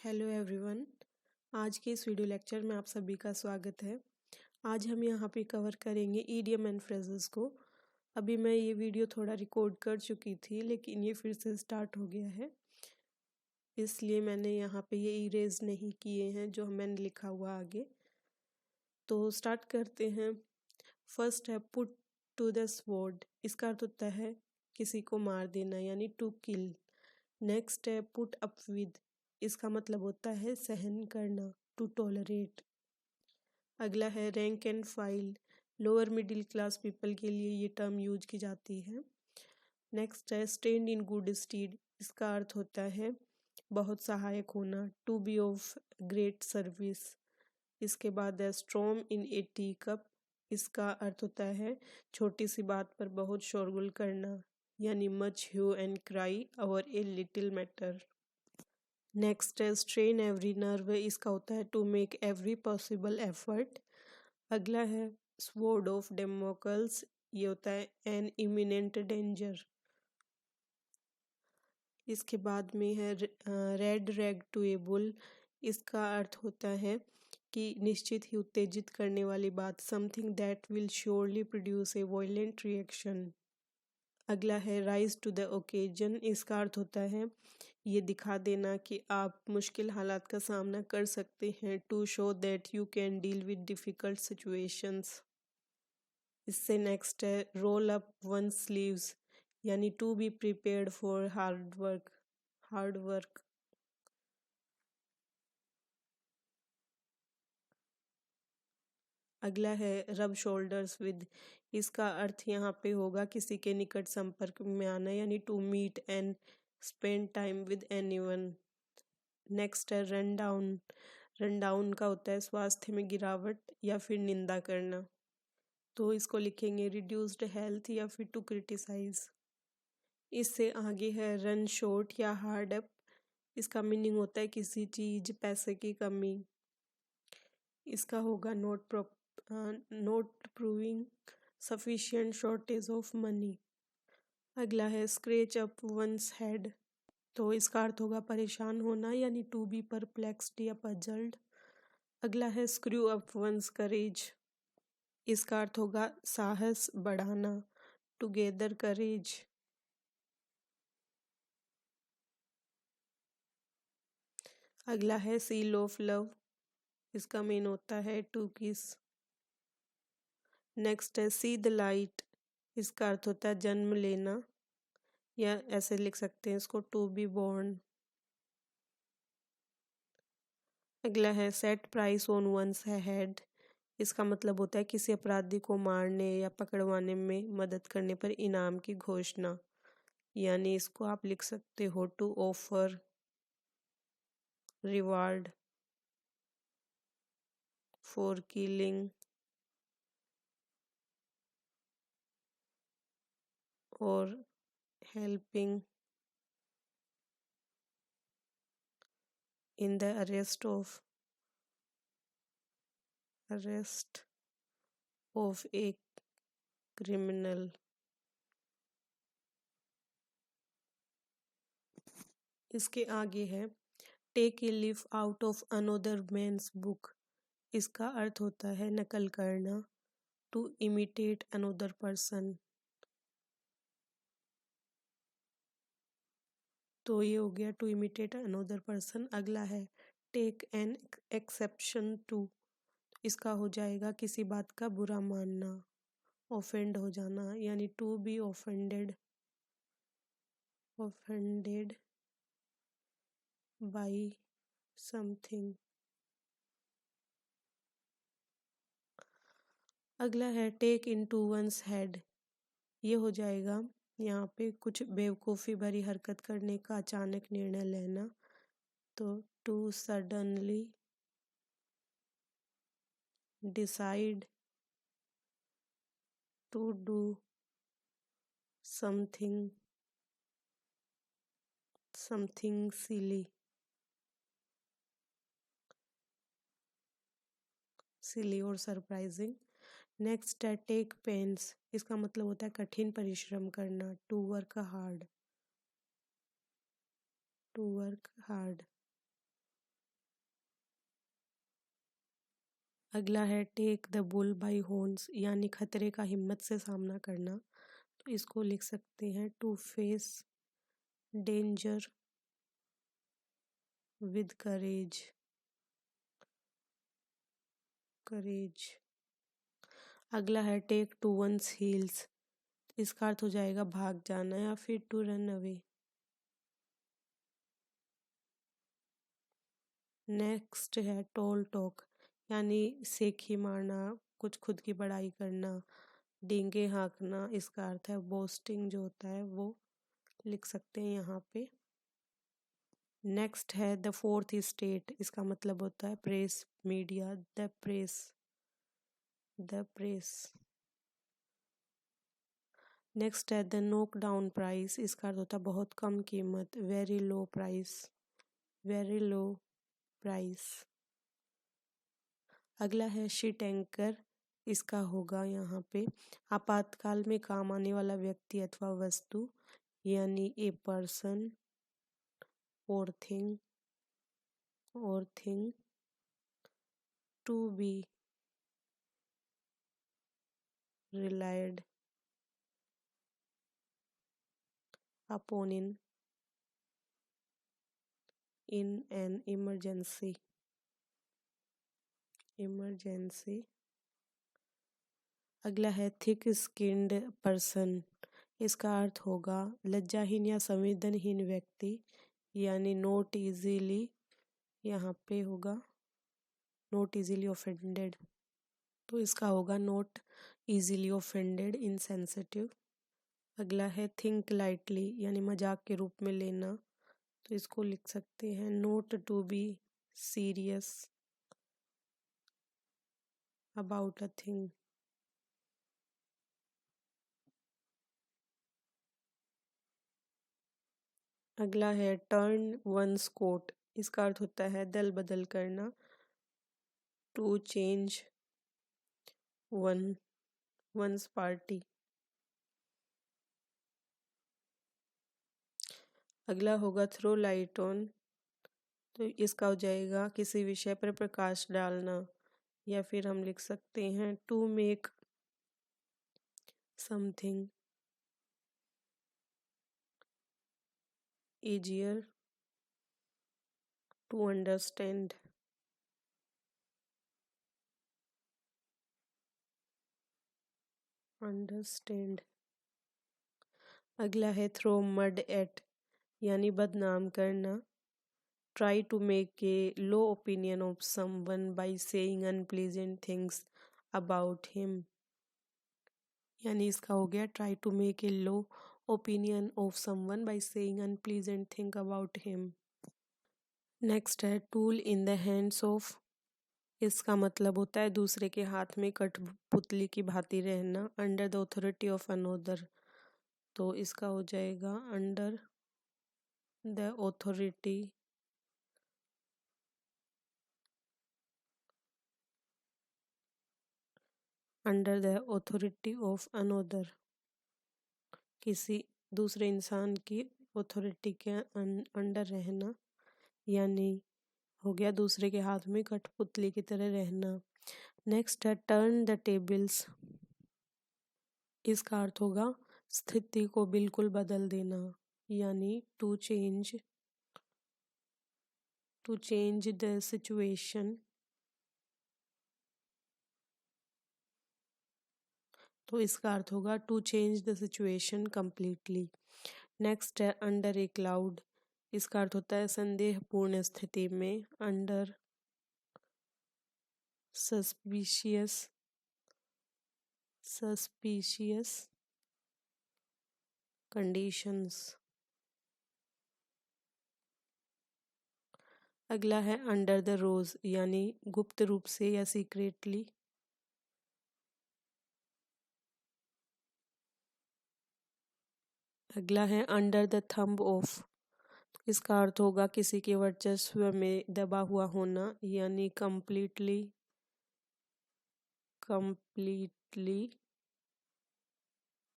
Hello everyone. आज के इस वीडियो लेक्चर में आप सभी का स्वागत है। आज हम यहाँ पे कवर करेंगे ईडियम एंड फ्रेजेस को। अभी मैं ये वीडियो थोड़ा रिकॉर्ड कर चुकी थी लेकिन ये फिर से स्टार्ट हो गया है, इसलिए मैंने यहाँ पे ये इरेज नहीं किए हैं जो मैंने लिखा हुआ आगे। तो स्टार्ट करते हैं। फर्स्ट है पुट टू द स्वॉर्ड, इसका अर्थ होता है किसी को मार देना यानी टू किल। नेक्स्ट है पुट अप विद, इसका मतलब होता है सहन करना, टू टॉलरेट। अगला है rank and file, lower middle class people के लिए ये टर्म यूज की जाती है। नेक्स्ट है स्टैंड इन गुड स्टीड, इसका अर्थ होता है बहुत सहायक होना, to be of great service. इसके बाद है storm in a tea cup, इसका अर्थ होता है छोटी सी बात पर बहुत शोरगुल करना, यानी much hue and cry over a little matter. Next है स्ट्रेन एवरी नर्व, इसका होता है to make every possible effort. अगला है स्वॉर्ड ऑफ डेमोकल्स, ये होता है एन इमिनेंट डेंजर। इसके बाद में है red rag to a bull, इसका अर्थ होता है कि निश्चित ही उत्तेजित करने वाली बात, something that will surely produce a violent reaction. अगला है राइज टू द ओकेजन, इसका अर्थ होता है ये दिखा देना कि आप मुश्किल हालात का सामना कर सकते हैं, to show that you can deal with difficult situations. इससे नेक्स्ट है रोल अप वन स्लीव्स, यानी to be prepared for hard work. अगला है रब शोल्डर्स विद, इसका अर्थ यहाँ पे होगा किसी के निकट संपर्क में आना, यानी to meet and spend time with anyone. Next है रन डाउन का होता है स्वास्थ्य में गिरावट या फिर निंदा करना, तो इसको लिखेंगे रिड्यूस्ड हेल्थ या फिर टू क्रिटिसाइज। इससे आगे है रन शॉर्ट या हार्ड अप, इसका मीनिंग होता है किसी चीज पैसे की कमी। इसका होगा note proving sufficient shortage of money. अगला है स्क्रैच अप वंस हेड, तो इसका अर्थ होगा परेशान होना, यानी टू बी परप्लेक्स्ड या पजल्ड। अगला है स्क्रू अप वंस करेज, इसका अर्थ होगा साहस बढ़ाना, टुगेदर करेज। अगला है सील ऑफ लव, इसका मीन होता है टू किस। नेक्स्ट है सी द लाइट, इसका अर्थ होता है जन्म लेना, या ऐसे लिख सकते हैं इसको टू बी बोर्न। अगला है set price on one's head, इसका मतलब होता है किसी अपराधी को मारने या पकड़वाने में मदद करने पर इनाम की घोषणा, यानी इसको आप लिख सकते हो to offer reward for killing और helping in the arrest of a criminal. इसके आगे है take a leaf out of another man's book, इसका अर्थ होता है नकल करना, टू इमिटेट अनदर पर्सन। तो ये हो गया टू इमिटेट अनदर पर्सन। अगला है टेक एन एक्सेप्शन टू, इसका हो जाएगा किसी बात का बुरा मानना, ऑफेंड हो जाना, यानी to be offended by something. अगला है take in to one's head, ये हो जाएगा यहाँ पे कुछ बेवकूफ़ी भरी हरकत करने का अचानक निर्णय लेना, तो to suddenly decide to do something silly और सरप्राइजिंग। नेक्स्ट है टेक पेन्स, इसका मतलब होता है कठिन परिश्रम करना, टू वर्क हार्ड। अगला है take the bull by horns, यानी खतरे का हिम्मत से सामना करना। तो इसको लिख सकते हैं to face danger with courage. Courage. अगला है टेक टू वंस हील्स, इसका अर्थ हो जाएगा भाग जाना या फिर टू रन अवे। नेक्स्ट है टोल टॉक, यानी सेखी मारना, कुछ खुद की बड़ाई करना, डींगे हाँकना, इसका अर्थ है बोस्टिंग जो होता है वो लिख सकते हैं यहाँ पे। नेक्स्ट है द फोर्थ स्टेट, इसका मतलब होता है press media, the press. The press. Next है द नोक डाउन प्राइस, इसका अर्थ होता है बहुत कम कीमत, very low price. Very low price. अगला है शिट एंकर, इसका होगा यहाँ पे आपातकाल में काम आने वाला व्यक्ति अथवा वस्तु, यानी ए पर्सन और thing to be relied upon in an emergency. अगला है थिक स्किन्ड पर्सन, इसका अर्थ होगा लज्जाहीन या संवेदनहीन व्यक्ति, यानी नोट इजीली, यहाँ पे होगा नोट इजीली ऑफेंडेड, तो इसका होगा नोट इजीली ऑफेंडेड, इनसेंसिटिव। अगला है थिंक लाइटली, यानी मजाक के रूप में लेना, तो इसको लिख सकते हैं not to be serious about a thing. अगला है टर्न वंस कोट, इसका अर्थ होता है दल बदल करना, टू चेंज वंस पार्टी। अगला होगा थ्रो लाइट ऑन, तो इसका हो जाएगा किसी विषय पर प्रकाश डालना, या फिर हम लिख सकते हैं to make something easier to understand। अगला है थ्रो मड एट, यानी बदनाम करना, try to make a low opinion of someone by saying unpleasant things about him, यानी इसका हो गया try to make a low opinion of someone by saying unpleasant thing about him. Next है tool in the hands of, इसका मतलब होता है दूसरे के हाथ में कठपुतली की भांति रहना, under the authority of another, तो इसका हो जाएगा under the authority of another, किसी दूसरे इंसान की ऑथोरिटी के अंडर रहना, यानी हो गया दूसरे के हाथ में कठपुतली की तरह रहना। नेक्स्ट है टर्न द टेबल्स, इसका अर्थ होगा स्थिति को बिल्कुल बदल देना, यानी टू चेंज द सिचुएशन, तो इसका अर्थ होगा to change the situation completely. Next है अंडर ए क्लाउड, इसका अर्थ होता है संदेहपूर्ण स्थिति में, अंडर सस्पिशियस कंडीशंस। अगला है अंडर द रोज, यानी गुप्त रूप से या सीक्रेटली। अगला है अंडर द थंब ऑफ, इसका अर्थ होगा किसी के वर्चस्व में दबा हुआ होना, यानी कंप्लीटली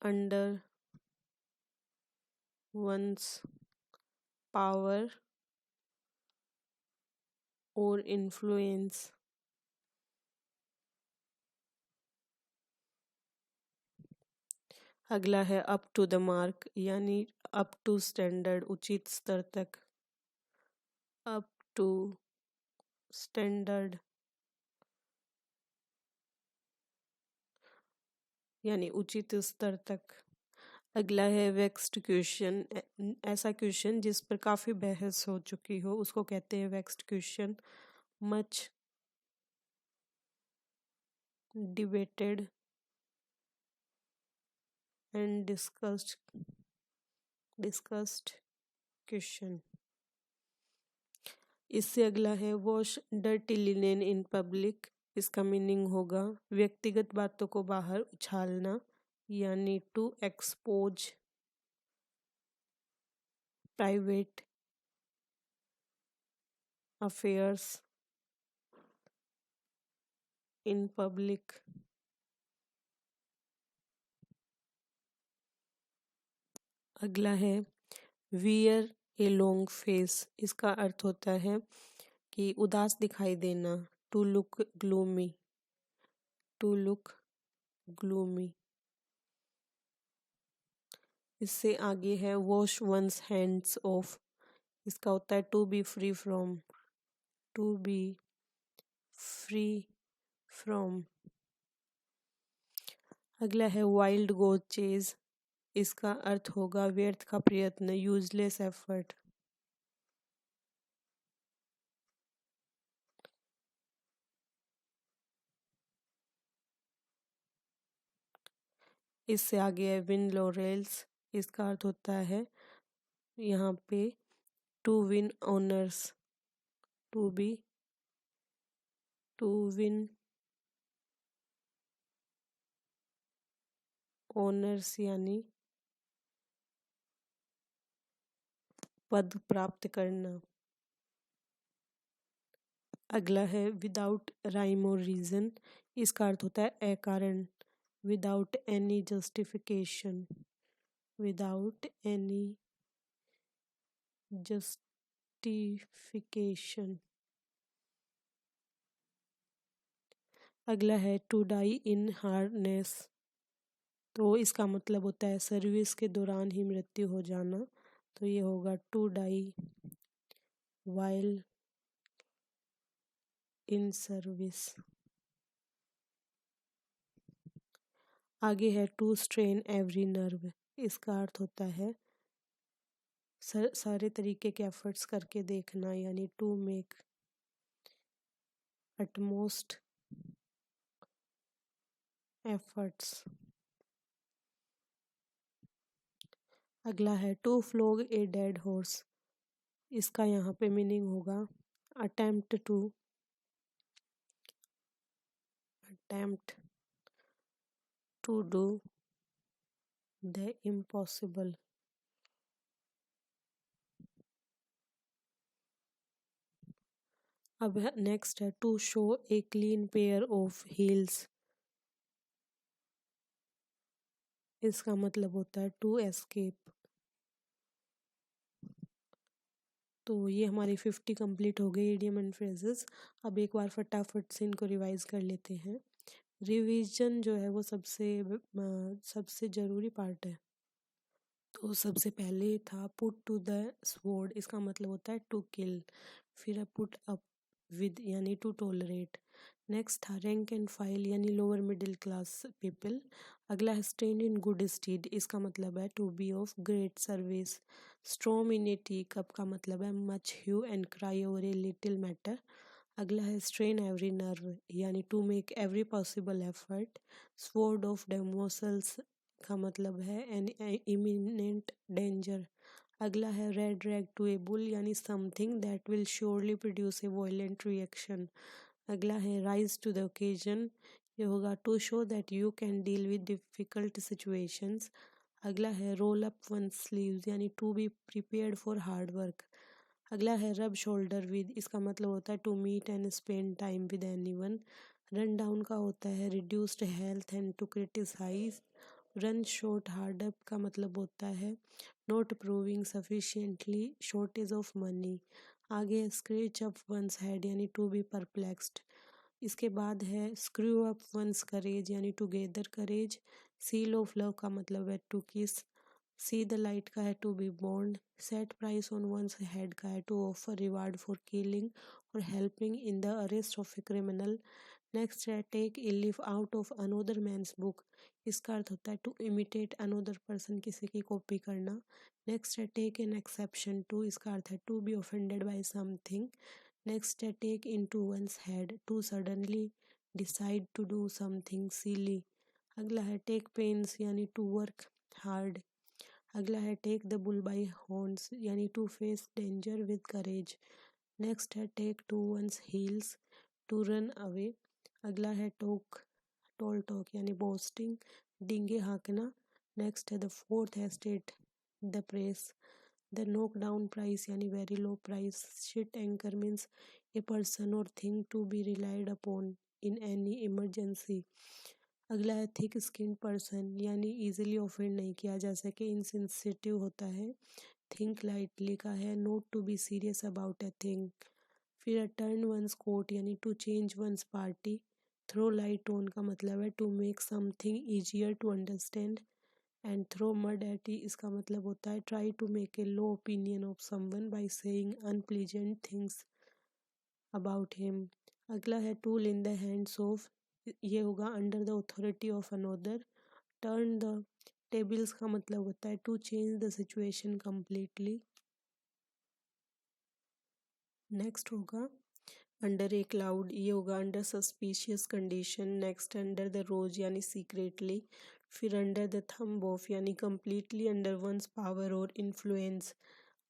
अंडर वंस पावर और इन्फ्लुएंस। अगला है अप टू द मार्क यानी अप टू स्टैंडर्ड, उचित स्तर तक। अप टू स्टैंडर्ड यानी उचित स्तर तक। अगला है वेक्स्ड क्वेश्चन, ऐसा क्वेश्चन जिस पर काफ़ी बहस हो चुकी हो उसको कहते हैं vexed question. Much debated and discussed question. इससे अगला है wash dirty linen in public. इसका मीनिंग होगा व्यक्तिगत बातों को बाहर उछालना यानी to expose private affairs in public. अगला है वियर ए लॉन्ग फेस। इसका अर्थ होता है कि उदास दिखाई देना, to look gloomy, to look gloomy. इससे आगे है वॉश वंस हैंड्स ऑफ। इसका होता है to be free from, to be free from. अगला है वाइल्ड गोट चेज। इसका अर्थ होगा व्यर्थ का प्रयत्न, यूजलेस एफर्ट। इससे आगे है विन लॉरेल्स। इसका अर्थ होता है यहाँ पे to win honours, to be to win honours यानी पद प्राप्त करना। अगला है विदाउट राइम और रीजन। इसका अर्थ होता है अकारण, without any justification, without any justification. अगला है टू डाई इन हार्नेस। तो इसका मतलब होता है सर्विस के दौरान ही मृत्यु हो जाना, तो ये होगा to die while in service. आगे है टू स्ट्रेन एवरी नर्व। इसका अर्थ होता है सारे तरीके के एफर्ट्स करके देखना यानी टू मेक अटमोस्ट एफर्ट्स। अगला है to flog a dead horse. इसका यहाँ पे मीनिंग होगा attempt to do the impossible. अब नेक्स्ट है to show a clean pair of heels. इसका मतलब होता है टू एस्केप। तो ये हमारी 50 कंप्लीट हो गई इडियम एंड फ्रेजेस। अब एक बार फटाफट से इनको रिवाइज कर लेते हैं। रिवीजन जो है वो सबसे ज़रूरी पार्ट है। तो सबसे पहले था पुट टू द स्वॉर्ड। इसका मतलब होता है टू किल। फिर है पुट अप विद यानी टू टॉलरेट। नेक्स्ट था रैंक एंड फाइल यानी लोअर मिडिल क्लास पीपल। अगला है स्टैंड इन गुड स्टीड। इसका मतलब है to be of great service. Storm in a tea cup का मतलब है much hue and cry over a little matter. अगला है स्ट्रेन एवरी नर्व यानी to make every possible effort. Sword of Damocles का मतलब है एन इमिनेंट डेंजर। अगला है red rag to a bull यानी something that will surely produce a violent reaction. अगला है राइज टू द ओकेजन। ये होगा to show that you can deal with difficult situations. अगला है रोल अप वन स्लीव्स यानी to be prepared for hard work. अगला है rub shoulder with. इसका मतलब होता है to meet and spend time with anyone. Run down का होता है reduced health and to criticise. Run short hard up का मतलब होता है not proving sufficiently shortage of money. आगे स्क्रैच अप वंस हेड यानी टू बी परप्लेक्स्ड। इसके बाद है स्क्रू अप वंस करेज यानी to gather courage. Seal of love का मतलब है टू किस। सी द लाइट का है to be bond. Set price on one's head का है to offer reward for killing और helping in the arrest of a criminal. Next है take a leaf out of another man's book. इसका अर्थ होता है टू इमिटेट अनोदर पर्सन, किसी की कॉपी करना। नेक्स्ट है टेक एन एक्सेप्शन टू। इसका अर्थ है to be offended by something. Next है take in to one's head to suddenly decide to do something silly. अगला है टेक पेन्स यानी टू वर्क हार्ड। अगला है take the bull by horns यानी to face danger with courage. Next है take to one's heels to run away. अगला है tall talk यानी बोस्टिंग, डींगे हाँकना। नेक्स्ट है द फोर्थ है state the press. The knock down price यानी very low price. Sheet anchor means a person और thing to be relied upon in any emergency. अगला है थिक स्किन पर्सन यानी इजीली ऑफेंड नहीं किया जा सके, इनसेंसिटिव होता है। थिंक लाइटली का है not to be serious about a thing. फिर है टर्न वंस कोट यानी to change one's party. Throw light on का मतलब है to make something easier to understand. And throw mud at इसका मतलब होता है try to make a low opinion of someone by saying unpleasant things about him. अगला है tool in the hands of, ये होगा under the authority of another. Turn the tables का मतलब होता है to change the situation completely. Next होगा under a cloud, ये होगा under suspicious condition. Next under the rose यानी सीक्रेटली। फिर अंडर द थंब ऑफ यानी कम्प्लीटली अंडर वंस पावर और influence.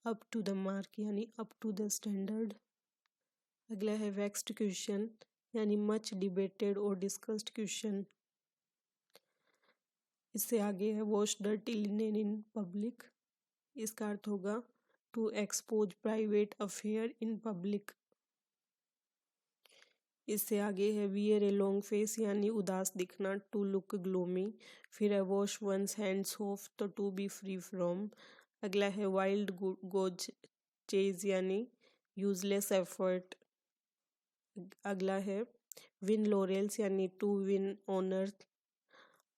Up to the mark यानी अप टू द स्टैंडर्ड। अगला है वेक्स्ड क्वेश्चन यानी मच डिबेटेड और डिस्कस्ड क्वेश्चन। इससे आगे है wash dirty linen in public. इसका अर्थ होगा to expose private affair in public. इससे आगे है वियर ए लॉन्ग फेस यानी उदास दिखना, टू लुक ग्लूमी। फिर है वॉश वंस हैंड्स ऑफ तो टू बी फ्री फ्रॉम। अगला है वाइल्ड गोज चेज यानी यूजलेस एफर्ट। अगला है विन लॉरेल्स यानी टू विन ऑनर।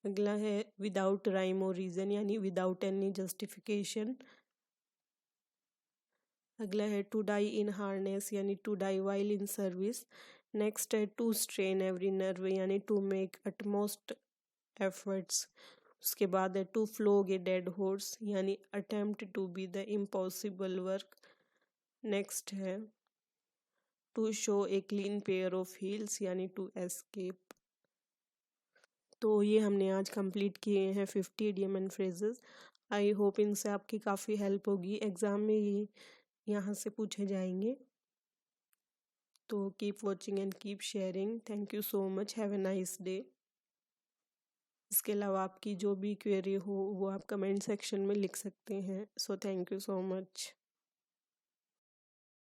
अगला है विदाउट राइम और रीजन यानी विदाउट एनी जस्टिफिकेशन। अगला है टू डाई इन हार्नेस यानी to die while in service. Next है टू स्ट्रेन एवरी नर्व यानी टू मेक अटमोस्ट एफर्ट्स। उसके बाद है to flog a dead horse यानी attempt to be the impossible work. Next है to show a clean pair of heels यानी to escape. तो ये हमने आज कंप्लीट किए हैं 50 idiom and phrases. I hope इनसे आपकी काफ़ी हेल्प होगी, एग्ज़ाम में ये यहाँ से पूछे जाएंगे। तो keep watching and keep sharing. Thank you so much, have a nice day. इसके अलावा आपकी जो भी क्वेरी हो वो आप कमेंट सेक्शन में लिख सकते हैं। So thank you so much.